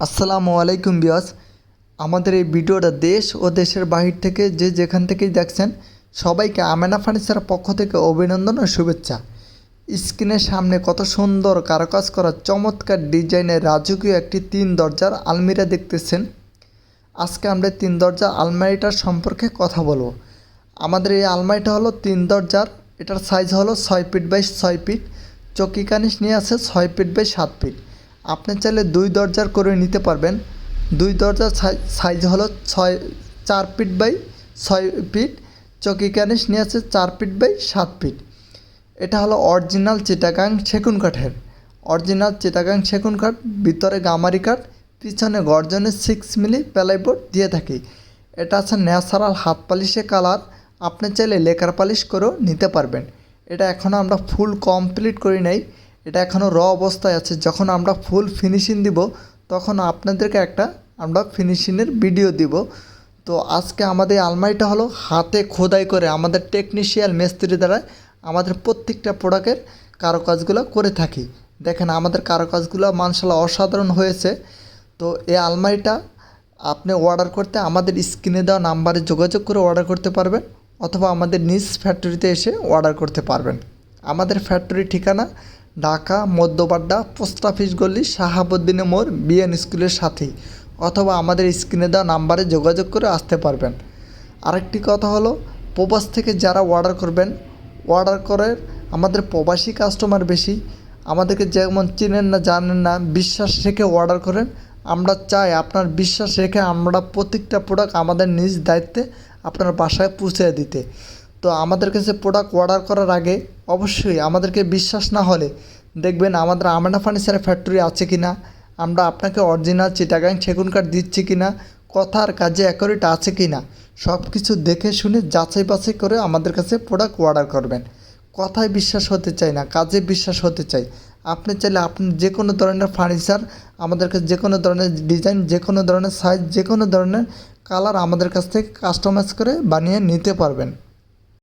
আসসালামু আলাইকুম বিয়াস। আমাদের এই ভিডিওটা দেশ ও দেশের বাহির থেকে যে যেখান থেকেই দেখছেন সবাইকে আমেনা ফার্নিচারের পক্ষ থেকে অভিনন্দন ও শুভেচ্ছা। স্ক্রিনের সামনে কত সুন্দর কারুকাজ করা চমৎকার ডিজাইনের রাজকীয় একটি 3 দরজার আলমিরা দেখতেছেন। আজকে আমরা 3 দরজার আলমারিটার সম্পর্কে কথা বলবো। আমাদের এই আলমারিটা হলো 3 দরজার, এটার সাইজ হলো 6 ফিট বাই 6 ফিট, চকি কানিস নিয়ে আছে 6 ফিট বাই 7 ফিট। আপনি চাইলে 2 দরজার করে নিতে পারবেন। 2 দরজার সাইজ হলো 4 ফিট বাই 6 ফিট, চকি কানিস নিয়ে আছে 4 ফিট বাই 7 ফিট। এটা হলো অরিজিনাল চিটাগাং সেগুন কাঠের, অরিজিনাল চিটাগাং সেগুন কাঠ, ভিতরে গামারি কাঠ, পিছনে গর্জনের 6 মিলি প্লাইবোর্ড দিয়ে থাকি। এটা আছে ন্যাচারাল হাত পালিশে কালার, আপনি চাইলে লেকার পালিশ করেও নিতে পারবেন। এটা এখনও আমরা ফুল কমপ্লিট করি নাই, এটা এখনও র অবস্থায় আছে। যখন আমরা ফুল ফিনিশিং দিব তখন আপনাদেরকে একটা আমরা ফিনিশিংয়ের ভিডিও দিব। তো আজকে আমাদের আলমারিটা হলো হাতে খোদাই করে আমাদের টেকনিশিয়াল মিস্ত্রি দ্বারা আমাদের প্রত্যেকটা প্রোডাক্টের কারুকাজগুলো করে থাকি। দেখেন আমাদের কারুকাজগুলো মাশাআল্লাহ অসাধারণ হয়েছে। তো এই আলমারিটা আপনি অর্ডার করতে আমাদের স্ক্রিনে দেওয়া নাম্বারে যোগাযোগ করে অর্ডার করতে পারবেন, অথবা আমাদের নিজ ফ্যাক্টরিতে এসে অর্ডার করতে পারবেন। আমাদের ফ্যাক্টরি ঠিকানা ঢাকা মধ্যবাড্ডা পোস্ট অফিস গলি শাহাবুদ্দিনে মোড় বিএন স্কুলের সাথেই, অথবা আমাদের স্ক্রিনে দেওয়া নাম্বারে যোগাযোগ করে আসতে পারবেন। আরেকটি কথা হলো, প্রবাস থেকে যারা অর্ডার করবেন, অর্ডার করে আমাদের প্রবাসী কাস্টমার বেশি, আমাদেরকে যেমন চিনেন না জানেন না, বিশ্বাস রেখে অর্ডার করেন। আমরা চাই আপনার বিশ্বাস রেখে আমরা প্রত্যেকটা প্রোডাক্ট আমাদের নিজ দায়িত্বে আপনার বাসায় পৌঁছে দিতে। তো আমাদের কাছে প্রোডাক্ট অর্ডার করার আগে অবশ্যই আমাদেরকে বিশ্বাস না হলে দেখবেন আমাদের আমেনা ফার্নিচারের ফ্যাক্টরি আছে কি না, আমরা আপনাকে অরিজিনাল চিটাগাং সেগুন কাঠ দিচ্ছি কি না, কথার কাজে অ্যাকুরেট আছে কি না, সব কিছু দেখে শুনে যাচাই বাছাই করে আমাদের কাছে প্রোডাক্ট অর্ডার করবেন। কথায় বিশ্বাস হতে চাই না, কাজে বিশ্বাস হতে চাই। আপনি চাইলে আপনি যে কোনো ধরনের ফার্নিচার আমাদের কাছে, যে কোনো ধরনের ডিজাইন, যে কোনো ধরনের সাইজ, যে কোনো ধরনের কালার আমাদের কাছ থেকে কাস্টমাইজ করে বানিয়ে নিতে পারবেন।